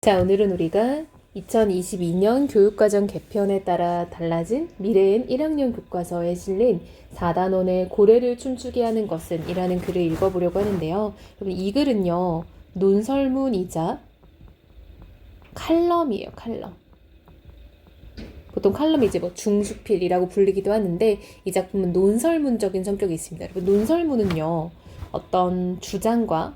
자, 오늘은 우리가 2022년 교육과정 개편에 따라 달라진 미래엔 1학년 교과서에 실린 4단원의 고래를 춤추게 하는 것은 이라는 글을 읽어보려고 하는데요. 여러분, 이 글은요, 논설문이자 칼럼이에요, 칼럼. 보통 칼럼이 이제 뭐 중수필이라고 불리기도 하는데 이 작품은 논설문적인 성격이 있습니다. 여러분, 논설문은요, 어떤 주장과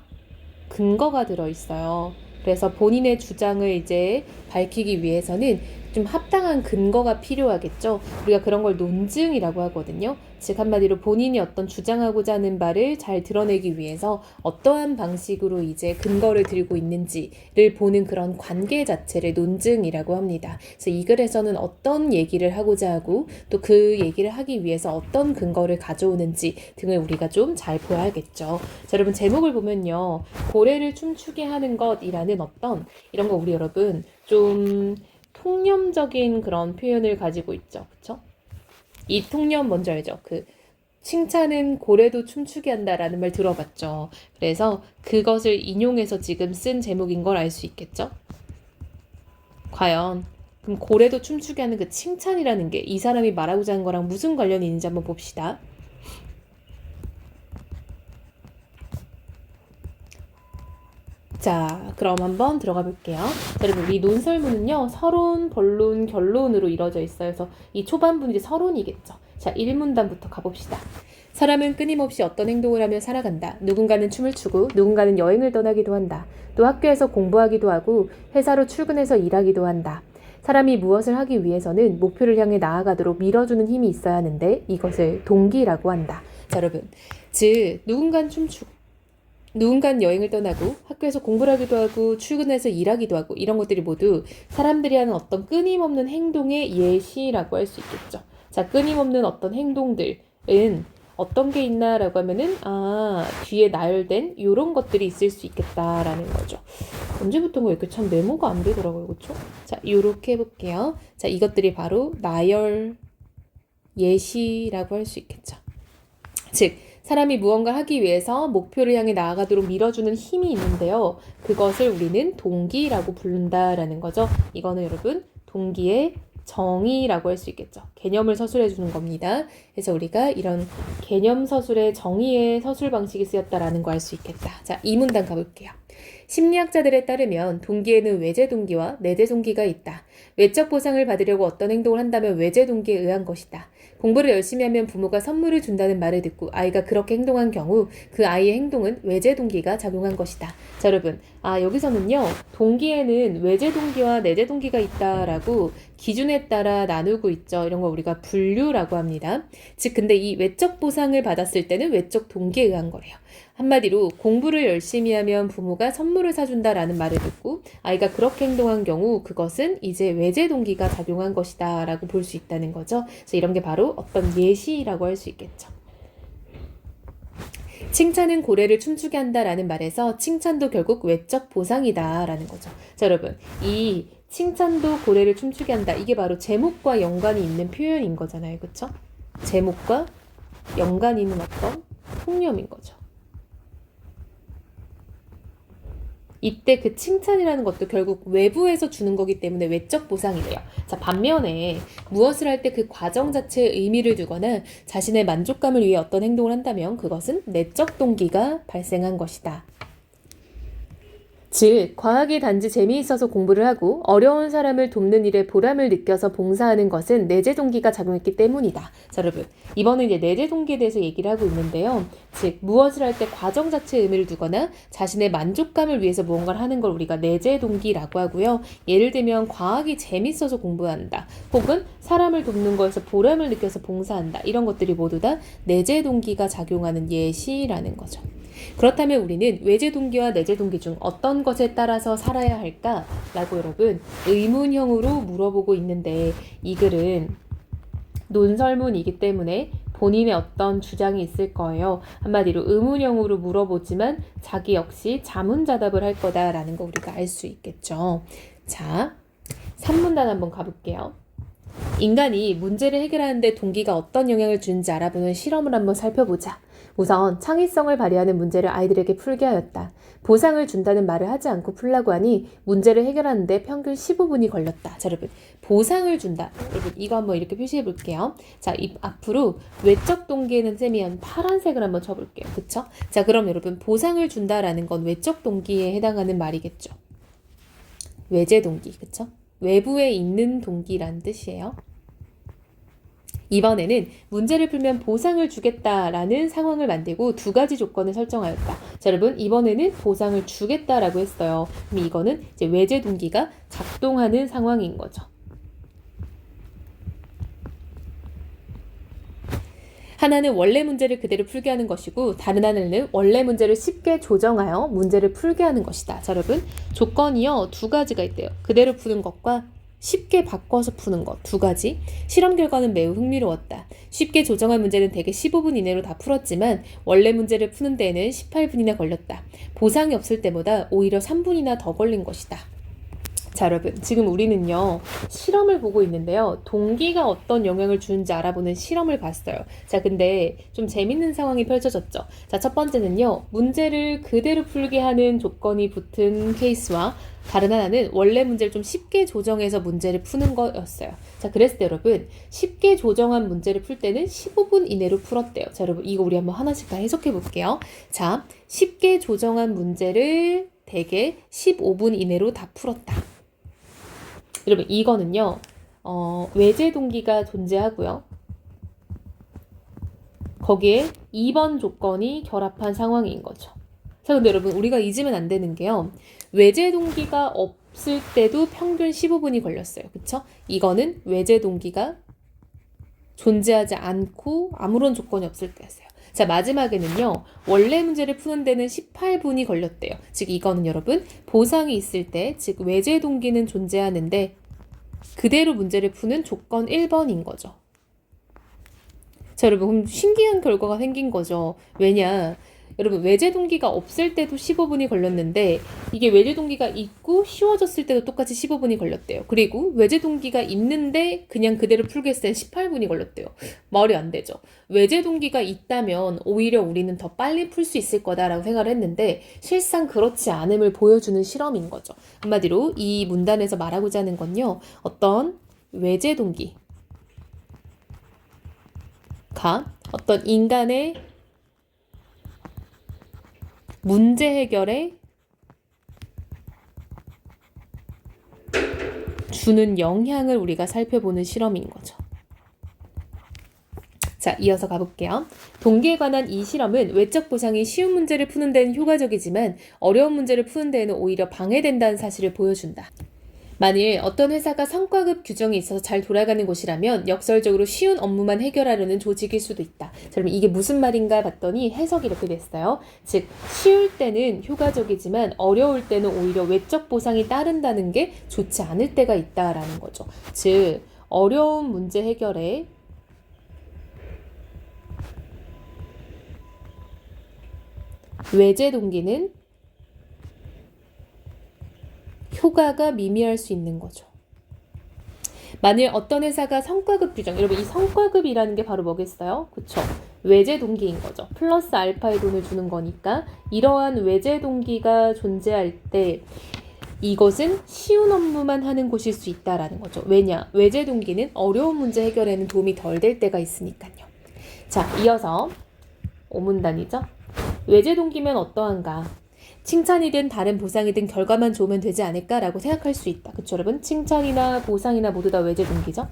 근거가 들어있어요. 그래서 본인의 주장을 이제 밝히기 위해서는 좀 합당한 근거가 필요하겠죠. 우리가 그런 걸 논증이라고 하거든요. 즉 한마디로 본인이 어떤 주장하고자 하는 바를 잘 드러내기 위해서 어떠한 방식으로 이제 근거를 들고 있는지를 보는 그런 관계 자체를 논증이라고 합니다. 그래서 이 글에서는 어떤 얘기를 하고자 하고 또 그 얘기를 하기 위해서 어떤 근거를 가져오는지 등을 우리가 좀 잘 보아야겠죠. 자, 여러분 제목을 보면요. 고래를 춤추게 하는 것이라는 어떤 이런 거 우리 여러분 좀 통념적인 그런 표현을 가지고 있죠. 그쵸? 이 통념 뭔지 알죠? 칭찬은 고래도 춤추게 한다라는 말 들어봤죠. 그래서 그것을 인용해서 지금 쓴 제목인 걸 알 수 있겠죠? 과연 그럼 고래도 춤추게 하는 그 칭찬이라는 게 이 사람이 말하고자 하는 거랑 무슨 관련이 있는지 한번 봅시다. 자, 그럼 한번 들어가 볼게요. 자, 여러분, 이 논설문은요, 서론, 본론, 결론으로 이루어져 있어요. 그래서 이 초반부는 이제 서론이겠죠. 자, 1문단부터 가봅시다. 사람은 끊임없이 어떤 행동을 하며 살아간다. 누군가는 춤을 추고, 누군가는 여행을 떠나기도 한다. 또 학교에서 공부하기도 하고, 회사로 출근해서 일하기도 한다. 사람이 무엇을 하기 위해서는 목표를 향해 나아가도록 밀어주는 힘이 있어야 하는데, 이것을 동기라고 한다. 자, 여러분, 즉, 누군가는 여행을 떠나고 학교에서 공부를 하기도 하고 출근해서 일하기도 하고 이런 것들이 모두 사람들이 하는 어떤 끊임없는 행동의 예시라고 할 수 있겠죠. 자, 끊임없는 어떤 행동들은 어떤 게 있나라고 하면은 뒤에 나열된 이런 것들이 있을 수 있겠다라는 거죠. 언제부턴가 이렇게 참 메모가 안 되더라고요. 그렇죠? 자, 이렇게 해볼게요. 자, 이것들이 바로 나열 예시라고 할 수 있겠죠. 즉 사람이 무언가 하기 위해서 목표를 향해 나아가도록 밀어주는 힘이 있는데요. 그것을 우리는 동기라고 부른다라는 거죠. 이거는 여러분 동기의 정의라고 할 수 있겠죠. 개념을 서술해 주는 겁니다. 그래서 우리가 이런 개념 서술의 정의의 서술 방식이 쓰였다라는 거 알 수 있겠다. 자, 이 문단 가볼게요. 심리학자들에 따르면 동기에는 외제 동기와 내재 동기가 있다. 외적 보상을 받으려고 어떤 행동을 한다면 외제 동기에 의한 것이다. 공부를 열심히 하면 부모가 선물을 준다는 말을 듣고 아이가 그렇게 행동한 경우 그 아이의 행동은 외제 동기가 작용한 것이다. 자, 여러분, 여기서는요. 동기에는 외제 동기와 내재 동기가 있다라고 기준에 따라 나누고 있죠. 이런 걸 우리가 분류라고 합니다. 즉, 근데 이 외적 보상을 받았을 때는 외적 동기에 의한 거래요. 한마디로 공부를 열심히 하면 부모가 선물을 사준다라는 말을 듣고 아이가 그렇게 행동한 경우 그것은 이제 외제 동기가 작용한 것이다 라고 볼 수 있다는 거죠. 그래서 이런 게 바로 어떤 예시라고 할 수 있겠죠. 칭찬은 고래를 춤추게 한다라는 말에서 칭찬도 결국 외적 보상이다 라는 거죠. 자, 여러분, 이 칭찬도 고래를 춤추게 한다. 이게 바로 제목과 연관이 있는 표현인 거잖아요. 그렇죠? 제목과 연관이 있는 어떤 통념인 거죠. 이때 그 칭찬이라는 것도 결국 외부에서 주는 거기 때문에 외적 보상이래요. 자, 반면에 무엇을 할 때 그 과정 자체에 의미를 두거나 자신의 만족감을 위해 어떤 행동을 한다면 그것은 내적 동기가 발생한 것이다. 즉, 과학이 단지 재미있어서 공부를 하고 어려운 사람을 돕는 일에 보람을 느껴서 봉사하는 것은 내재 동기가 작용했기 때문이다. 자, 여러분, 이번은 이제 내재 동기에 대해서 얘기를 하고 있는데요. 즉, 무엇을 할 때 과정 자체에 의미를 두거나 자신의 만족감을 위해서 무언가를 하는 걸 우리가 내재 동기라고 하고요. 예를 들면 과학이 재밌어서 공부한다. 혹은 사람을 돕는 거에서 보람을 느껴서 봉사한다. 이런 것들이 모두 다 내재 동기가 작용하는 예시라는 거죠. 그렇다면 우리는 외재 동기와 내재 동기 중 어떤 것에 따라서 살아야 할까? 라고 여러분 의문형으로 물어보고 있는데 이 글은 논설문이기 때문에 본인의 어떤 주장이 있을 거예요. 한마디로 의문형으로 물어보지만 자기 역시 자문자답을 할 거다라는 거 우리가 알 수 있겠죠. 자, 3문단 한번 가볼게요. 인간이 문제를 해결하는데 동기가 어떤 영향을 주는지 알아보는 실험을 한번 살펴보자. 우선 창의성을 발휘하는 문제를 아이들에게 풀게 하였다. 보상을 준다는 말을 하지 않고 풀라고 하니 문제를 해결하는데 평균 15분이 걸렸다. 자, 여러분, 보상을 준다. 여러분, 이거 한번 이렇게 표시해 볼게요. 자, 앞으로 외적 동기에는 쌤이 한 파란색을 한번 쳐볼게요. 그쵸? 자, 그럼 여러분, 보상을 준다라는 건 외적 동기에 해당하는 말이겠죠. 외제 동기, 그쵸? 외부에 있는 동기란 뜻이에요. 이번에는 문제를 풀면 보상을 주겠다라는 상황을 만들고 두 가지 조건을 설정하였다. 자, 여러분, 이번에는 보상을 주겠다라고 했어요. 그럼 이거는 이제 외제 동기가 작동하는 상황인 거죠. 하나는 원래 문제를 그대로 풀게 하는 것이고 다른 하나는 원래 문제를 쉽게 조정하여 문제를 풀게 하는 것이다. 자, 여러분, 조건이요 두 가지가 있대요. 그대로 푸는 것과 쉽게 바꿔서 푸는 것 두 가지. 실험 결과는 매우 흥미로웠다. 쉽게 조정한 문제는 대개 15분 이내로 다 풀었지만 원래 문제를 푸는 데에는 18분이나 걸렸다. 보상이 없을 때보다 오히려 3분이나 더 걸린 것이다. 자, 여러분, 지금 우리는요 실험을 보고 있는데요, 동기가 어떤 영향을 주는지 알아보는 실험을 봤어요. 자, 근데 좀 재밌는 상황이 펼쳐졌죠. 자, 첫 번째는요, 문제를 그대로 풀게 하는 조건이 붙은 케이스와 다른 하나는 원래 문제를 좀 쉽게 조정해서 문제를 푸는 거였어요. 자, 그랬을 때 여러분, 쉽게 조정한 문제를 풀 때는 15분 이내로 풀었대요. 자, 여러분, 이거 우리 한번 하나씩 다 해석해 볼게요. 자, 쉽게 조정한 문제를 대개 15분 이내로 다 풀었다. 여러분, 이거는요 외제 동기가 존재하고요, 거기에 2번 조건이 결합한 상황인 거죠. 자, 근데 여러분, 우리가 잊으면 안 되는 게요, 외제 동기가 없을 때도 평균 15분이 걸렸어요. 그쵸? 이거는 외제 동기가 존재하지 않고 아무런 조건이 없을 때였어요. 자, 마지막에는요, 원래 문제를 푸는 데는 18분이 걸렸대요. 즉, 이거는 여러분, 보상이 있을 때, 즉 외제 동기는 존재하는데 그대로 문제를 푸는 조건 1번인 거죠. 자, 여러분, 그럼 신기한 결과가 생긴 거죠. 왜냐, 여러분, 외제 동기가 없을 때도 15분이 걸렸는데 이게 외제 동기가 있고 쉬워졌을 때도 똑같이 15분이 걸렸대요. 그리고 외제 동기가 있는데 그냥 그대로 풀게 했을 땐 18분이 걸렸대요. 말이 안 되죠. 외제 동기가 있다면 오히려 우리는 더 빨리 풀 수 있을 거다라고 생각을 했는데 실상 그렇지 않음을 보여주는 실험인 거죠. 한마디로 이 문단에서 말하고자 하는 건요, 어떤 외제 동기가 어떤 인간의 문제 해결에 주는 영향을 우리가 살펴보는 실험인 거죠. 자, 이어서 가볼게요. 동기에 관한 이 실험은 외적 보상이 쉬운 문제를 푸는 데는 효과적이지만 어려운 문제를 푸는 데에는 오히려 방해된다는 사실을 보여준다. 만일 어떤 회사가 성과급 규정이 있어서 잘 돌아가는 곳이라면 역설적으로 쉬운 업무만 해결하려는 조직일 수도 있다. 자, 그럼 이게 무슨 말인가 봤더니 해석이 이렇게 됐어요. 즉, 쉬울 때는 효과적이지만 어려울 때는 오히려 외적 보상이 따른다는 게 좋지 않을 때가 있다라는 거죠. 즉, 어려운 문제 해결에 외제 동기는 효과가 미미할 수 있는 거죠. 만일 어떤 회사가 성과급 규정, 여러분, 이 성과급이라는 게 바로 뭐겠어요? 그쵸? 외제 동기인 거죠. 플러스 알파의 돈을 주는 거니까 이러한 외제 동기가 존재할 때 이것은 쉬운 업무만 하는 곳일 수 있다라는 거죠. 왜냐? 외제 동기는 어려운 문제 해결에는 도움이 덜 될 때가 있으니까요. 자, 이어서 5문단이죠. 외제 동기면 어떠한가? 칭찬이든 다른 보상이든 결과만 좋으면 되지 않을까라고 생각할 수 있다. 그쵸, 여러분? 칭찬이나 보상이나 모두 다 외제 동기죠.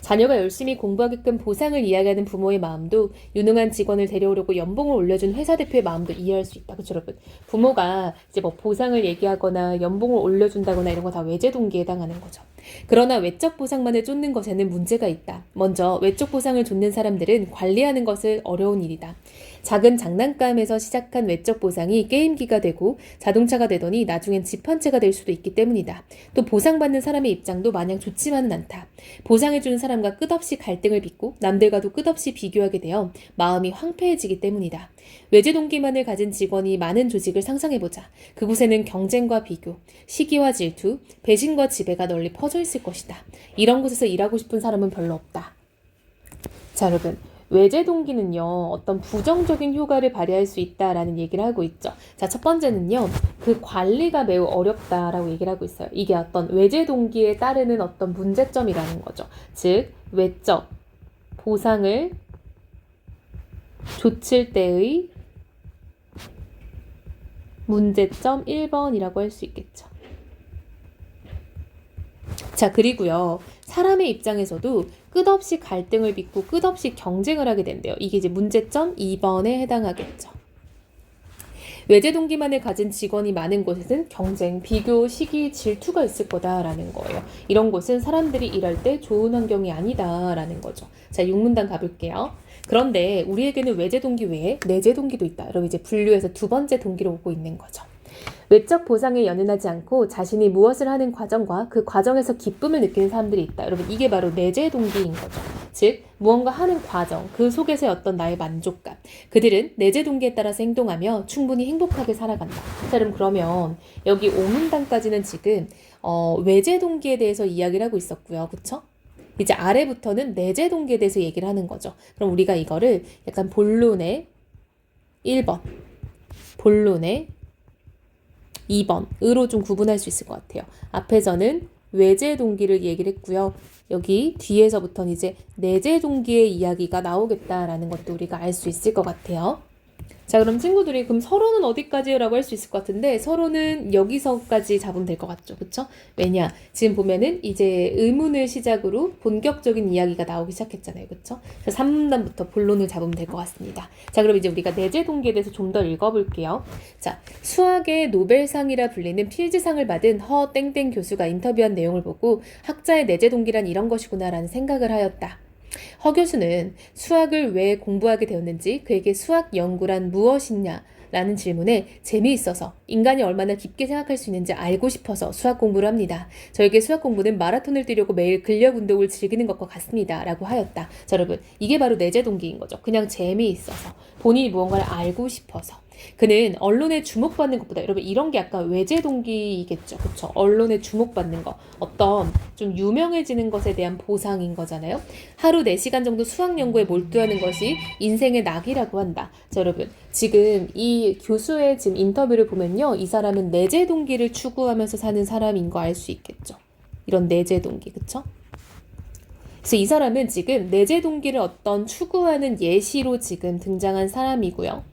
자녀가 열심히 공부하게끔 보상을 이야기하는 부모의 마음도 유능한 직원을 데려오려고 연봉을 올려준 회사 대표의 마음도 이해할 수 있다. 그쵸, 여러분? 부모가 이제 뭐 보상을 얘기하거나 연봉을 올려준다거나 이런 거 다 외제 동기에 해당하는 거죠. 그러나 외적 보상만을 쫓는 것에는 문제가 있다. 먼저 외적 보상을 쫓는 사람들은 관리하는 것을 어려운 일이다. 작은 장난감에서 시작한 외적 보상이 게임기가 되고 자동차가 되더니 나중엔 집 한 채가 될 수도 있기 때문이다. 또 보상받는 사람의 입장도 마냥 좋지만은 않다. 보상해주는 사람과 끝없이 갈등을 빚고 남들과도 끝없이 비교하게 되어 마음이 황폐해지기 때문이다. 외제 동기만을 가진 직원이 많은 조직을 상상해보자. 그곳에는 경쟁과 비교, 시기와 질투, 배신과 지배가 널리 퍼져 있을 것이다. 이런 곳에서 일하고 싶은 사람은 별로 없다. 자, 여러분. 외제 동기는요, 어떤 부정적인 효과를 발휘할 수 있다라는 얘기를 하고 있죠. 자, 첫 번째는요, 그 관리가 매우 어렵다라고 얘기를 하고 있어요. 이게 어떤 외제 동기에 따르는 어떤 문제점이라는 거죠. 즉, 외적 보상을 좇을 때의 문제점 1번이라고 할 수 있겠죠. 자, 그리고요, 사람의 입장에서도 끝없이 갈등을 빚고 끝없이 경쟁을 하게 된대요. 이게 이제 문제점 2번에 해당하겠죠. 외제 동기만을 가진 직원이 많은 곳에는 경쟁, 비교, 시기, 질투가 있을 거다라는 거예요. 이런 곳은 사람들이 일할 때 좋은 환경이 아니다라는 거죠. 자, 6문단 가볼게요. 그런데 우리에게는 외제 동기 외에 내재 동기도 있다. 여러분 이제 분류해서 두 번째 동기로 오고 있는 거죠. 외적 보상에 연연하지 않고 자신이 무엇을 하는 과정과 그 과정에서 기쁨을 느끼는 사람들이 있다. 여러분 이게 바로 내재 동기인 거죠. 즉 무언가 하는 과정, 그 속에서의 어떤 나의 만족감. 그들은 내재 동기에 따라서 행동하며 충분히 행복하게 살아간다. 자, 여러분 그러면 여기 5문단까지는 지금 외재 동기에 대해서 이야기를 하고 있었고요. 그쵸? 이제 아래부터는 내재 동기에 대해서 얘기를 하는 거죠. 그럼 우리가 이거를 약간 본론의 1번, 본론의 2번으로 좀 구분할 수 있을 것 같아요. 앞에서는 외재 동기를 얘기를 했고요. 여기 뒤에서부터는 이제 내재 동기의 이야기가 나오겠다라는 것도 우리가 알 수 있을 것 같아요. 자, 그럼 친구들이 그럼 서로는 어디까지요? 라고 할 수 있을 것 같은데 서로는 여기서까지 잡으면 될 것 같죠. 그쵸? 왜냐? 지금 보면은 이제 의문을 시작으로 본격적인 이야기가 나오기 시작했잖아요. 그쵸? 그래서 3문단부터 본론을 잡으면 될 것 같습니다. 자, 그럼 이제 우리가 내재 동기에 대해서 좀 더 읽어볼게요. 자, 수학의 노벨상이라 불리는 필즈상을 받은 허 땡땡 교수가 인터뷰한 내용을 보고 학자의 내재 동기란 이런 것이구나 라는 생각을 하였다. 허 교수는 수학을 왜 공부하게 되었는지, 그에게 수학 연구란 무엇이냐 라는 질문에 재미있어서 인간이 얼마나 깊게 생각할 수 있는지 알고 싶어서 수학 공부를 합니다. 저에게 수학 공부는 마라톤을 뛰려고 매일 근력 운동을 즐기는 것과 같습니다. 라고 하였다. 자, 여러분 이게 바로 내재 동기인 거죠. 그냥 재미있어서 본인이 무언가를 알고 싶어서. 그는 언론에 주목받는 것보다 여러분 이런 게 약간 외재 동기이겠죠. 그렇죠? 언론에 주목받는 거. 어떤 좀 유명해지는 것에 대한 보상인 거잖아요. 하루 4시간 정도 수학 연구에 몰두하는 것이 인생의 낙이라고 한다. 자, 여러분 지금 이 교수의 지금 인터뷰를 보면요. 이 사람은 내재 동기를 추구하면서 사는 사람인 거 알 수 있겠죠. 이런 내재 동기. 그렇죠? 그래서 이 사람은 지금 내재 동기를 어떤 추구하는 예시로 지금 등장한 사람이고요.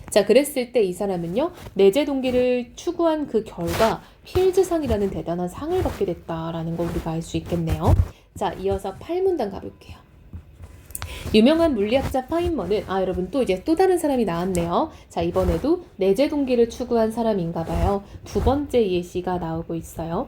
자, 그랬을 때 이 사람은요, 내재 동기를 추구한 그 결과 필즈상이라는 대단한 상을 받게 됐다라는 걸 우리가 알 수 있겠네요. 자, 이어서 8문단 가볼게요. 유명한 물리학자 파인먼은 여러분 또 이제 또 다른 사람이 나왔네요. 자, 이번에도 내재 동기를 추구한 사람인가 봐요. 두 번째 예시가 나오고 있어요.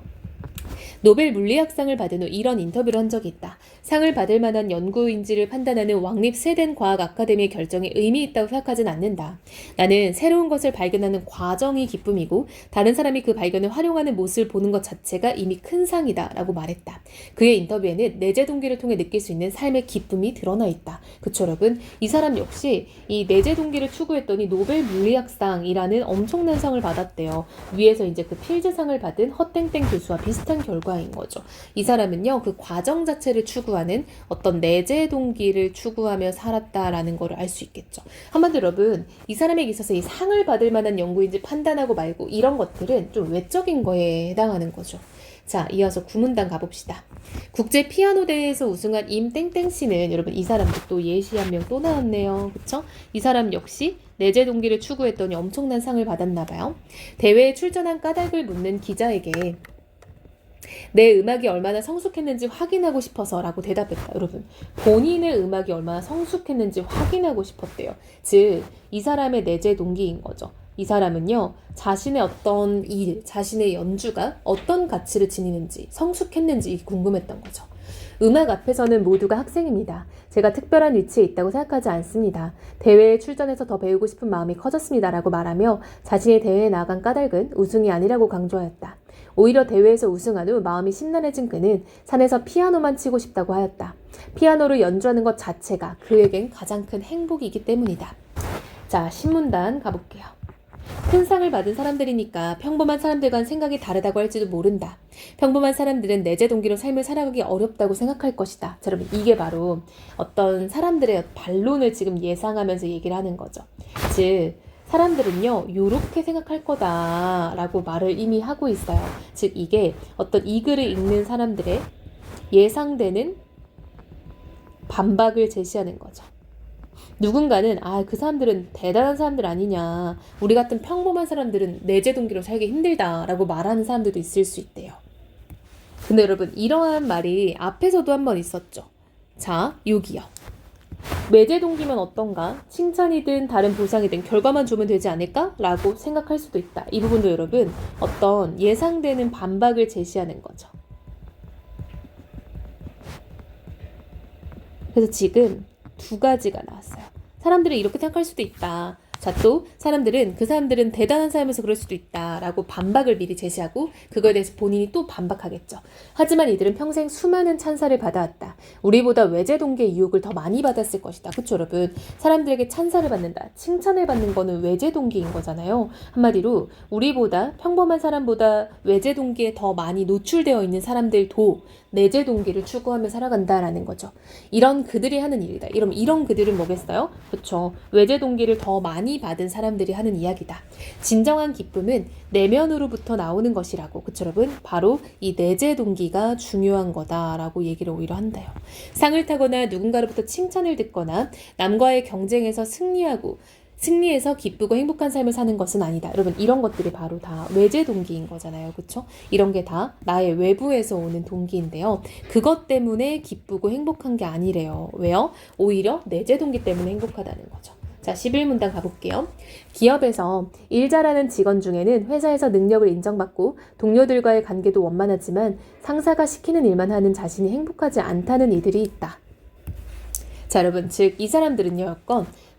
노벨 물리학상을 받은 후 이런 인터뷰를 한 적이 있다. 상을 받을 만한 연구인지를 판단하는 왕립 스웨덴 과학 아카데미의 결정에 의미 있다고 생각하진 않는다. 나는 새로운 것을 발견하는 과정이 기쁨이고 다른 사람이 그 발견을 활용하는 모습을 보는 것 자체가 이미 큰 상이다 라고 말했다. 그의 인터뷰에는 내재 동기를 통해 느낄 수 있는 삶의 기쁨이 드러나 있다. 그쵸 여러분? 이 사람 역시 이 내재 동기를 추구했더니 노벨 물리학상이라는 엄청난 상을 받았대요. 위에서 이제 그 필즈상을 받은 허땡땡 교수와 비슷한 결과인 거죠. 이 사람은요, 그 과정 자체를 추구하는 어떤 내재 동기를 추구하며 살았다라는 걸 알 수 있겠죠. 한마디로 여러분, 이 사람에게 있어서 이 상을 받을 만한 연구인지 판단하고 말고 이런 것들은 좀 외적인 거에 해당하는 거죠. 자, 이어서 9문단 가봅시다. 국제 피아노 대회에서 우승한 임땡땡 씨는 여러분 이 사람도 또 예시 한 명 또 나왔네요. 그쵸? 이 사람 역시 내재 동기를 추구했더니 엄청난 상을 받았나 봐요. 대회에 출전한 까닭을 묻는 기자에게 내 음악이 얼마나 성숙했는지 확인하고 싶어서 라고 대답했다. 여러분 본인의 음악이 얼마나 성숙했는지 확인하고 싶었대요. 즉 이 사람의 내재 동기인 거죠. 이 사람은요 자신의 어떤 일, 자신의 연주가 어떤 가치를 지니는지 성숙했는지 궁금했던 거죠. 음악 앞에서는 모두가 학생입니다. 제가 특별한 위치에 있다고 생각하지 않습니다. 대회에 출전해서 더 배우고 싶은 마음이 커졌습니다. 라고 말하며 자신의 대회에 나간 까닭은 우승이 아니라고 강조하였다. 오히려 대회에서 우승한 후 마음이 심란해진 그는 산에서 피아노만 치고 싶다고 하였다. 피아노를 연주하는 것 자체가 그에겐 가장 큰 행복이기 때문이다. 자, 신문단 가볼게요. 큰 상을 받은 사람들이니까 평범한 사람들과는 생각이 다르다고 할지도 모른다. 평범한 사람들은 내재 동기로 삶을 살아가기 어렵다고 생각할 것이다. 자, 여러분, 이게 바로 어떤 사람들의 반론을 지금 예상하면서 얘기를 하는 거죠. 즉, 사람들은요, 요렇게 생각할 거다라고 말을 이미 하고 있어요. 즉, 이게 어떤 이 글을 읽는 사람들의 예상되는 반박을 제시하는 거죠. 누군가는 그 사람들은 대단한 사람들 아니냐, 우리 같은 평범한 사람들은 내재 동기로 살기 힘들다라고 말하는 사람들도 있을 수 있대요. 근데 여러분, 이러한 말이 앞에서도 한번 있었죠. 자, 여기요. 내재 동기면 어떤가? 칭찬이든 다른 보상이든 결과만 주면 되지 않을까? 라고 생각할 수도 있다. 이 부분도 여러분, 어떤 예상되는 반박을 제시하는 거죠. 그래서 지금 두 가지가 나왔어요. 사람들은 이렇게 생각할 수도 있다. 자, 또 사람들은 그 사람들은 대단한 사람에서 그럴 수도 있다라고 반박을 미리 제시하고 그거에 대해서 본인이 또 반박하겠죠. 하지만 이들은 평생 수많은 찬사를 받아왔다. 우리보다 외제 동기의 유혹을 더 많이 받았을 것이다. 그쵸, 여러분? 사람들에게 찬사를 받는다, 칭찬을 받는 거는 외제 동기인 거잖아요. 한마디로 우리보다 평범한 사람보다 외제 동기에 더 많이 노출되어 있는 사람들도 내재 동기를 추구하며 살아간다라는 거죠. 이런 그들이 하는 일이다. 이런 그들은 뭐겠어요? 그렇죠. 외재 동기를 더 많이 받은 사람들이 하는 이야기다. 진정한 기쁨은 내면으로부터 나오는 것이라고. 그쵸, 여러분? 바로 이 내재 동기가 중요한 거다라고 얘기를 오히려 한대요. 상을 타거나 누군가로부터 칭찬을 듣거나 남과의 경쟁에서 승리해서 기쁘고 행복한 삶을 사는 것은 아니다. 여러분, 이런 것들이 바로 다 외재 동기인 거잖아요. 그렇죠? 이런 게 다 나의 외부에서 오는 동기인데요. 그것 때문에 기쁘고 행복한 게 아니래요. 왜요? 오히려 내재 동기 때문에 행복하다는 거죠. 자, 11문단 가볼게요. 기업에서 일 잘하는 직원 중에는 회사에서 능력을 인정받고 동료들과의 관계도 원만하지만 상사가 시키는 일만 하는 자신이 행복하지 않다는 이들이 있다. 자, 여러분, 즉 이 사람들은요,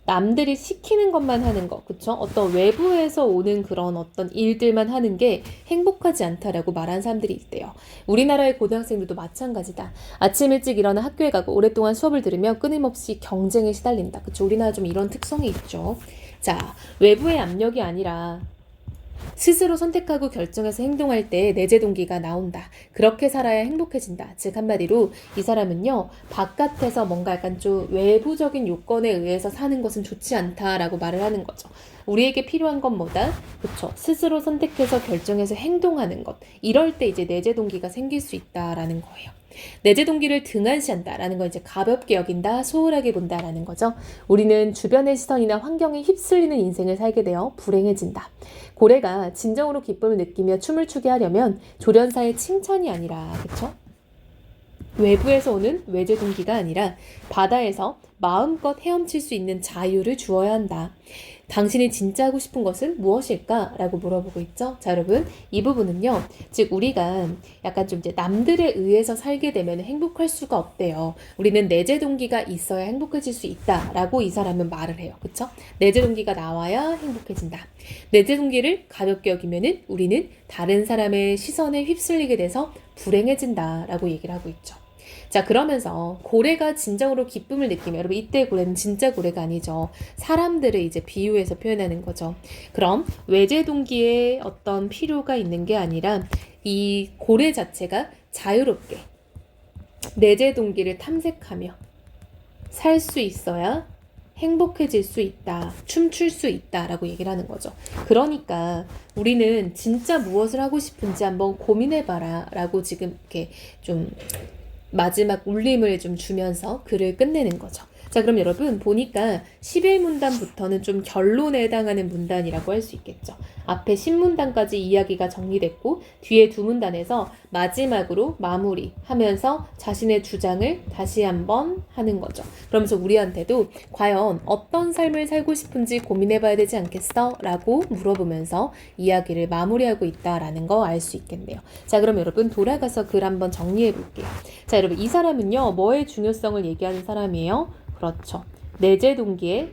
남들이 시키는 것만 하는 거, 그쵸? 어떤 외부에서 오는 그런 어떤 일들만 하는 게 행복하지 않다라고 말하는 사람들이 있대요. 우리나라의 고등학생들도 마찬가지다. 아침 일찍 일어나 학교에 가고 오랫동안 수업을 들으며 끊임없이 경쟁에 시달린다. 그쵸? 우리나라 좀 이런 특성이 있죠. 자, 외부의 압력이 아니라 스스로 선택하고 결정해서 행동할 때 내재 동기가 나온다. 그렇게 살아야 행복해진다. 즉 한마디로 이 사람은요, 바깥에서 뭔가 약간 좀 외부적인 요건에 의해서 사는 것은 좋지 않다라고 말을 하는 거죠. 우리에게 필요한 건 뭐다? 그쵸? 스스로 선택해서 결정해서 행동하는 것. 이럴 때 이제 내재 동기가 생길 수 있다라는 거예요. 내재 동기를 등한시한다라는 건 이제 가볍게 여긴다, 소홀하게 본다라는 거죠. 우리는 주변의 시선이나 환경에 휩쓸리는 인생을 살게 되어 불행해진다. 고래가 진정으로 기쁨을 느끼며 춤을 추게 하려면 조련사의 칭찬이 아니라, 그쵸? 외부에서 오는 외재 동기가 아니라 바다에서 마음껏 헤엄칠 수 있는 자유를 주어야 한다. 당신이 진짜 하고 싶은 것은 무엇일까? 라고 물어보고 있죠. 자, 여러분, 이 부분은요, 즉 우리가 약간 좀 이제 남들에 의해서 살게 되면 행복할 수가 없대요. 우리는 내재 동기가 있어야 행복해질 수 있다라고 이 사람은 말을 해요. 그쵸? 내재 동기가 나와야 행복해진다. 내재 동기를 가볍게 여기면은 우리는 다른 사람의 시선에 휩쓸리게 돼서 불행해진다라고 얘기를 하고 있죠. 자, 그러면서 고래가 진정으로 기쁨을 느끼면, 여러분 이때 고래는 진짜 고래가 아니죠. 사람들을 이제 비유해서 표현하는 거죠. 그럼 외재 동기에 어떤 필요가 있는 게 아니라 이 고래 자체가 자유롭게 내재 동기를 탐색하며 살 수 있어야 행복해질 수 있다, 춤출 수 있다라고 얘기를 하는 거죠. 그러니까 우리는 진짜 무엇을 하고 싶은지 한번 고민해봐라 라고 지금 이렇게 좀 마지막 울림을 좀 주면서 글을 끝내는 거죠. 자, 그럼 여러분 보니까 11문단부터는 좀 결론에 해당하는 문단이라고 할 수 있겠죠. 앞에 10문단까지 이야기가 정리됐고 뒤에 2문단에서 마지막으로 마무리하면서 자신의 주장을 다시 한번 하는 거죠. 그러면서 우리한테도 과연 어떤 삶을 살고 싶은지 고민해봐야 되지 않겠어? 라고 물어보면서 이야기를 마무리하고 있다라는 거 알 수 있겠네요. 자, 그럼 여러분 돌아가서 글 한번 정리해 볼게요. 자, 여러분 이 사람은요, 뭐의 중요성을 얘기하는 사람이에요? 그렇죠. 내재 동기의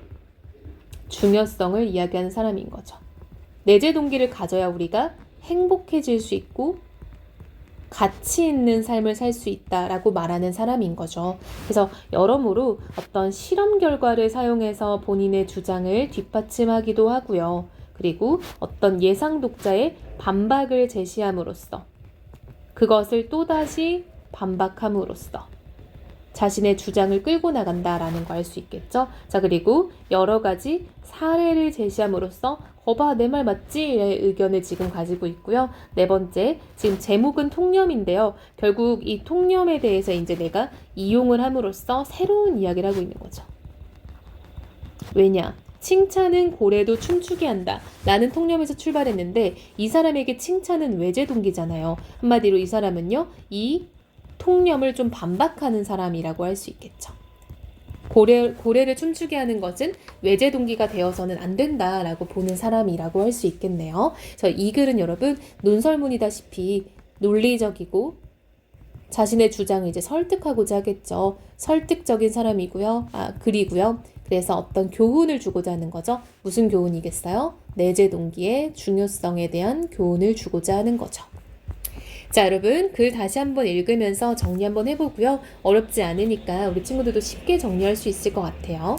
중요성을 이야기하는 사람인 거죠. 내재 동기를 가져야 우리가 행복해질 수 있고 가치 있는 삶을 살 수 있다라고 말하는 사람인 거죠. 그래서 여러모로 어떤 실험 결과를 사용해서 본인의 주장을 뒷받침하기도 하고요. 그리고 어떤 예상 독자의 반박을 제시함으로써 그것을 또다시 반박함으로써 자신의 주장을 끌고 나간다라는 거 알 수 있겠죠. 자, 그리고 여러 가지 사례를 제시함으로써 거봐 내 말 맞지?의 의견을 지금 가지고 있고요. 네 번째, 지금 제목은 통념인데요. 결국 이 통념에 대해서 이제 내가 이용을 함으로써 새로운 이야기를 하고 있는 거죠. 왜냐? 칭찬은 고래도 춤추게 한다 라는 통념에서 출발했는데 이 사람에게 칭찬은 외재 동기잖아요. 한마디로 이 사람은요, 이 통념을 좀 반박하는 사람이라고 할 수 있겠죠. 고래를 춤추게 하는 것은 외재 동기가 되어서는 안 된다라고 보는 사람이라고 할 수 있겠네요. 이 글은 여러분 논설문이다시피 논리적이고 자신의 주장을 이제 설득하고자 하겠죠. 설득적인 사람이고요. 글이고요. 그래서 어떤 교훈을 주고자 하는 거죠. 무슨 교훈이겠어요? 내재 동기의 중요성에 대한 교훈을 주고자 하는 거죠. 자, 여러분 글 다시 한번 읽으면서 정리 한번 해보고요. 어렵지 않으니까 우리 친구들도 쉽게 정리할 수 있을 것 같아요.